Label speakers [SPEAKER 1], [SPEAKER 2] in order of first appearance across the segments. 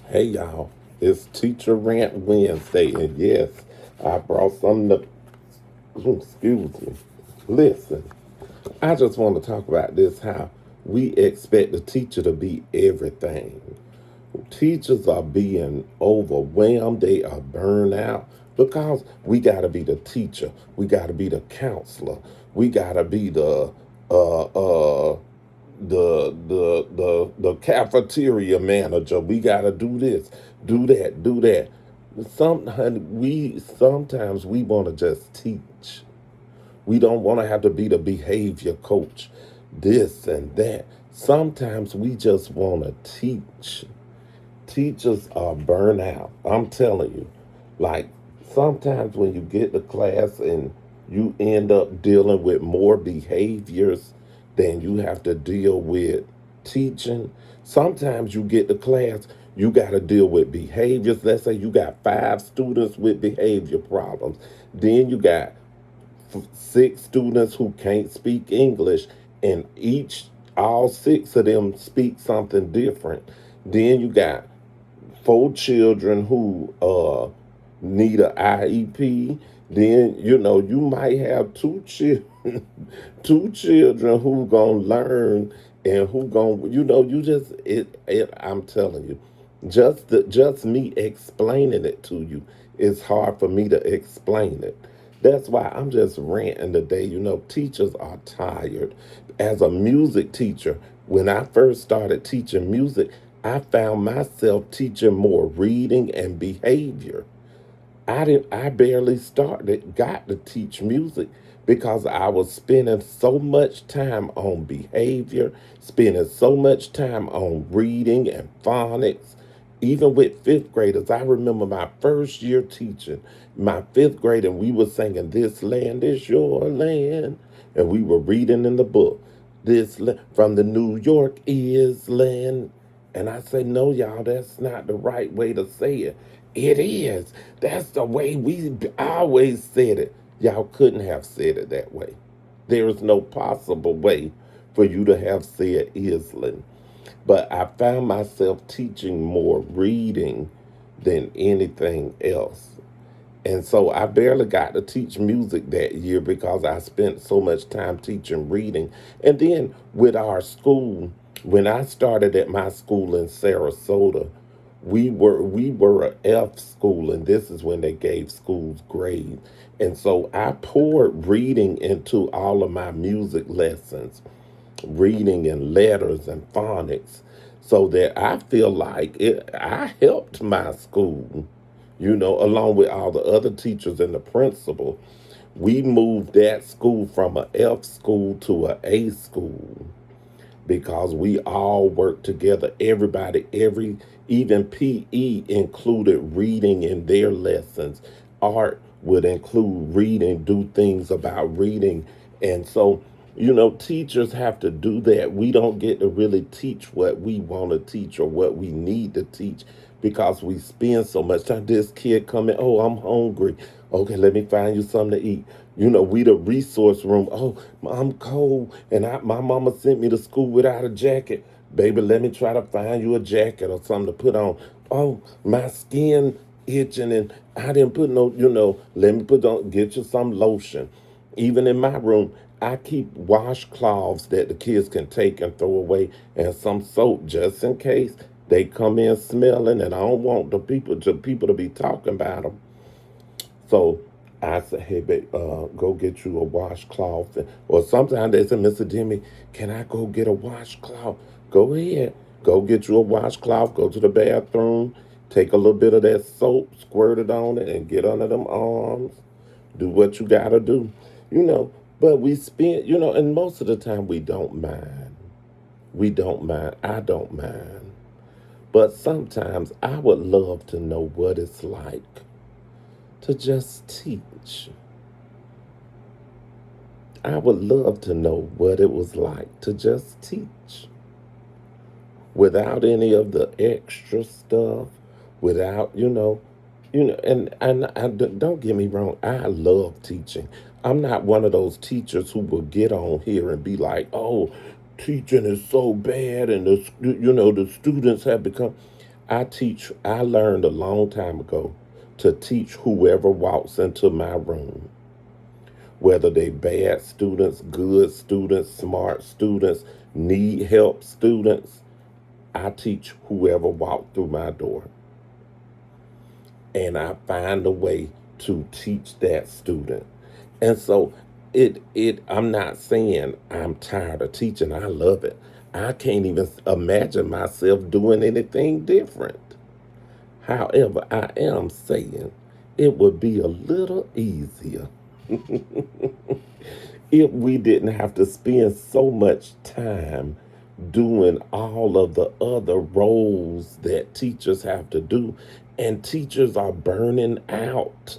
[SPEAKER 1] Hey y'all, it's Teacher Rant Wednesday, and yes, I brought something to, excuse me. Listen, I just want to talk about this how we expect the teacher to be everything. Teachers are being overwhelmed, they are burned out because we got to be the teacher, we got to be the counselor, we got to be uh, uh, the cafeteria manager. We gotta do this, do that, do that. Sometimes we want to just teach. We don't want to have to be the behavior coach, this and that. Sometimes we just want to teach. Teachers are burnt out. I'm telling you. Like sometimes when you get to class and you end up dealing with more behaviors than you have to deal with teaching. Sometimes you get to class, you got to deal with behaviors. Let's say you got 5 students with behavior problems. Then you got 6 students who can't speak English, and all 6 of them speak something different. Then you got 4 children who need an IEP. Then you might have two children, 2 children who gonna learn and who gonna you just I'm telling you, just me explaining it to you, it's hard for me to explain it. That's why I'm just ranting today. Teachers are tired. As a music teacher, when I first started teaching music, I found myself teaching more reading and behavior. I barely got to teach music because I was spending so much time on behavior, spending so much time on reading and phonics. Even with 5th graders, I remember my first year teaching my 5th grade, and we were singing "This Land Is Your Land," and we were reading in the book, from the New York is land. And I say, no, y'all, that's not the right way to say it. It is. That's the way we always said it. Y'all couldn't have said it that way. There is no possible way for you to have said Island. But I found myself teaching more reading than anything else. And so I barely got to teach music that year because I spent so much time teaching reading. And then with our school, when I started at my school in Sarasota, we were a F school, and this is when they gave schools grades. And so I poured reading into all of my music lessons, reading and letters and phonics, so that I feel like I helped my school, along with all the other teachers and the principal. We moved that school from a F school to a A school because we all worked together. Everybody, even PE included reading in their lessons. Art would include reading, do things about reading. And so, teachers have to do that. We don't get to really teach what we want to teach or what we need to teach because we spend so much time. This kid coming, oh, I'm hungry. Okay, let me find you something to eat. We the resource room. Oh, I'm cold, and my mama sent me to school without a jacket. Baby, let me try to find you a jacket or something to put on. Oh, my skin itching, and I didn't put no, let me put on, get you some lotion. Even in my room, I keep washcloths that the kids can take and throw away, and some soap just in case they come in smelling, and I don't want the people to be talking about them. So I said, hey, babe, go get you a washcloth. Or sometimes they say, Mr. Jimmy, can I go get a washcloth? Go ahead. Go get you a washcloth. Go to the bathroom. Take a little bit of that soap, squirt it on it, and get under them arms. Do what you got to do. You know, but we spend, and most of the time we don't mind. We don't mind. I don't mind. But sometimes I would love to know what it's like to just teach. I would love to know what it was like to just teach without any of the extra stuff, without, and don't get me wrong, I love teaching. I'm not one of those teachers who will get on here and be like, oh, teaching is so bad and the students have become. I learned a long time ago to teach whoever walks into my room, whether they bad students, good students, smart students, need help students. I teach whoever walked through my door. And I find a way to teach that student. And so I'm not saying I'm tired of teaching. I love it. I can't even imagine myself doing anything different. However, I am saying it would be a little easier if we didn't have to spend so much time doing all of the other roles that teachers have to do. And teachers are burning out.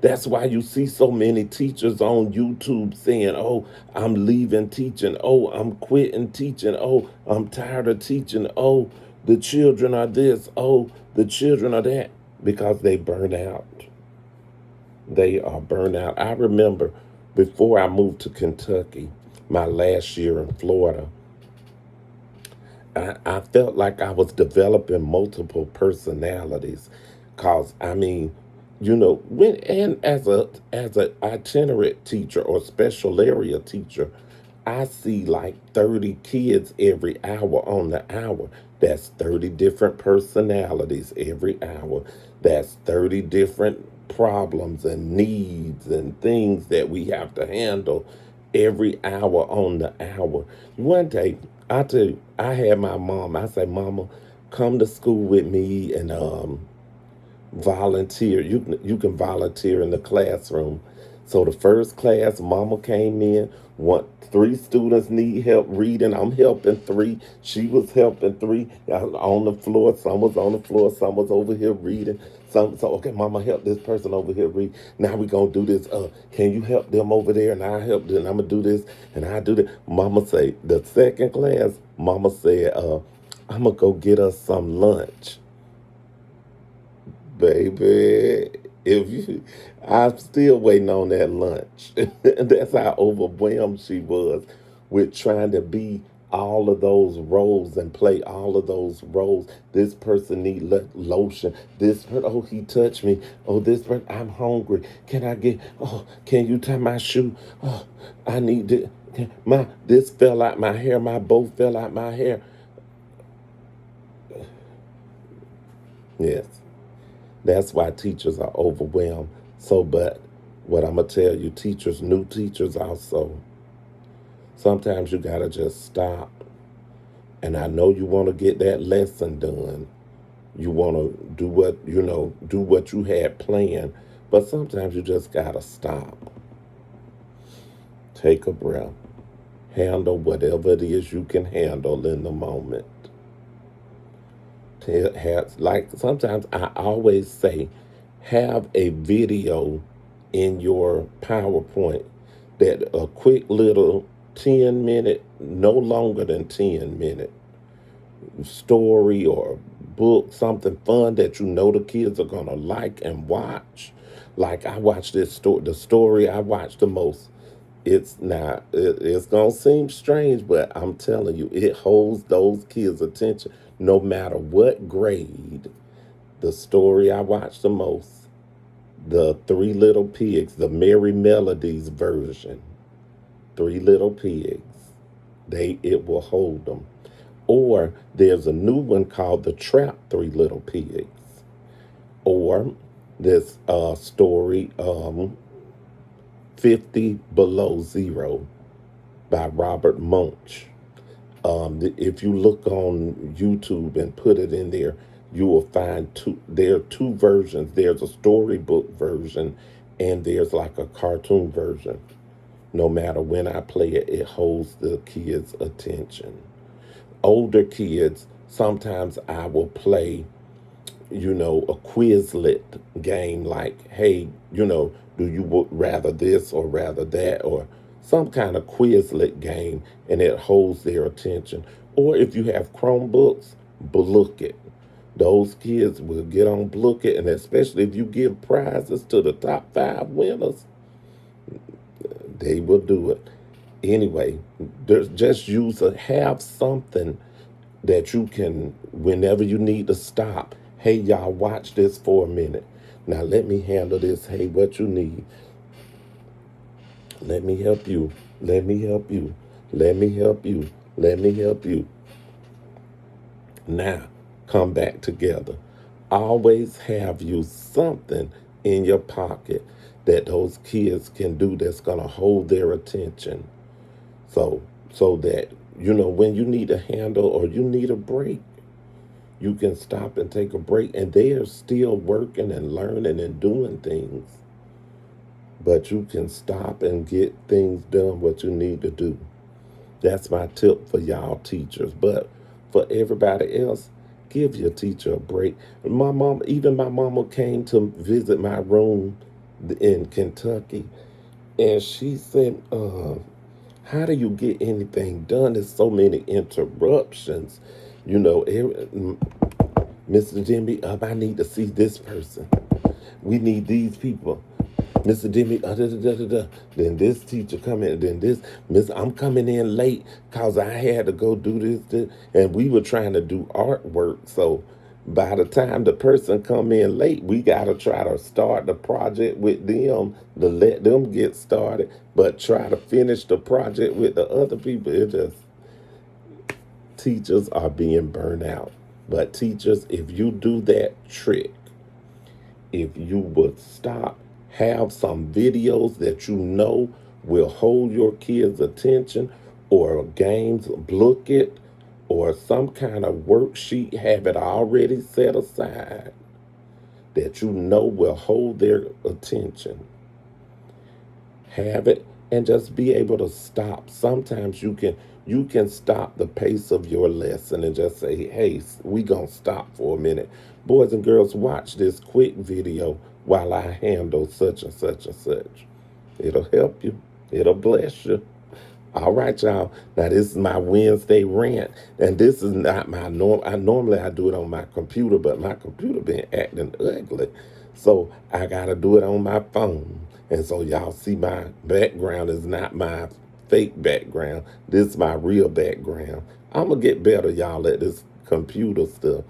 [SPEAKER 1] That's why you see so many teachers on YouTube saying, oh, I'm leaving teaching. Oh, I'm quitting teaching. Oh, I'm tired of teaching. Oh, the children are this. Oh, the children are that. Because they burn out. They are burnt out. I remember before I moved to Kentucky, my last year in Florida, I felt like I was developing multiple personalities. Cause I mean, when and as a itinerant teacher or special area teacher, I see like 30 kids every hour on the hour. That's 30 different personalities every hour. That's 30 different problems and needs and things that we have to handle every hour on the hour. One day, I tell you, I had my mom. I say, Mama, come to school with me and volunteer. You can volunteer in the classroom. So the first class, Mama came in. Three students need help reading. I'm helping three. She was helping three. On the floor. Some was on the floor. Some was over here reading. So okay, Mama, help this person over here read. Now we gonna do this. Can you help them over there? And I help them. I'm gonna do this and I do that. Mama say the second class. Mama said, I'm gonna go get us some lunch. Baby, if you, I'm still waiting on that lunch. That's how overwhelmed she was with trying to be all of those roles and play all of those roles. This person need lotion. This person, oh, he touched me. Oh, this person, I'm hungry. Can I get? Oh, can you tie my shoe? Oh, I need to. My this fell out my hair. My bow fell out my hair. Yes. That's why teachers are overwhelmed. So, but what I'm going to tell you, teachers, new teachers also, sometimes you got to just stop. And I know you want to get that lesson done. You want to do what you had planned. But sometimes you just got to stop. Take a breath. Handle whatever it is you can handle in the moment. Like sometimes I always say, have a video in your PowerPoint that a quick little 10-minute, no longer than 10-minute story or book, something fun that you know the kids are gonna like and watch. Like I watched the story I watched the most. It's gonna seem strange, but I'm telling you, it holds those kids' attention no matter what grade. The story I watched the most, the Three Little Pigs, the Merry Melodies version, Three Little Pigs. It will hold them. Or there's a new one called The Trap Three Little Pigs. Or this story, 50 Below Zero by Robert Munch. If you look on YouTube and put it in there, you will find there are two versions. There's a storybook version and there's like a cartoon version. No matter when I play it, it holds the kids' attention. Older kids, sometimes I will play a Quizlet game like, hey, do you would rather this or rather that, or some kind of Quizlet game, and it holds their attention. Or if you have Chromebooks, Book It. Those kids will get on Book It, and especially if you give prizes to the top 5 winners, they will do it. Anyway, there's just have something that you can, whenever you need to stop, hey, y'all, watch this for a minute. Now, let me handle this. Hey, what you need? Let me help you. Let me help you. Let me help you. Let me help you. Now, come back together. Always have you something in your pocket that those kids can do that's going to hold their attention. So, so that, when you need a handle or you need a break, you can stop and take a break, and they are still working and learning and doing things, but you can stop and get things done what you need to do. That's my tip for y'all teachers. But for everybody else, give your teacher a break. Even my mama came to visit my room in Kentucky, and she said, how do you get anything done? There's so many interruptions. Mr. Jimmy, I need to see this person. We need these people. Mr. Jimmy, then this teacher come in, then this, Miss, I'm coming in late because I had to go do this, and we were trying to do artwork. So by the time the person come in late, we got to try to start the project with them to let them get started, but try to finish the project with the other people. It just, teachers are being burned out. But teachers, if you do that trick, if you would stop, have some videos that you know will hold your kids' attention, or games, book it, or some kind of worksheet, have it already set aside that you know will hold their attention. Have it and just be able to stop. Sometimes you can stop the pace of your lesson and just say, hey, we gonna stop for a minute. Boys and girls, watch this quick video while I handle such and such and such. It'll help you. It'll bless you. All right, y'all. Now this is my Wednesday rant, and this is not my norm. I do it on my computer, but my computer been acting ugly, so I gotta do it on my phone. And so y'all see my background is not my fake background. This is my real background. I'm gonna get better, y'all, at this computer stuff.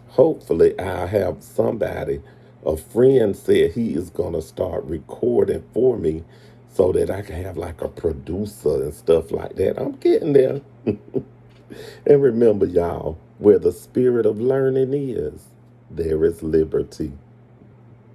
[SPEAKER 1] Hopefully, I'll have somebody. A friend said he is going to start recording for me so that I can have like a producer and stuff like that. I'm getting there. And remember, y'all, where the spirit of learning is, there is liberty.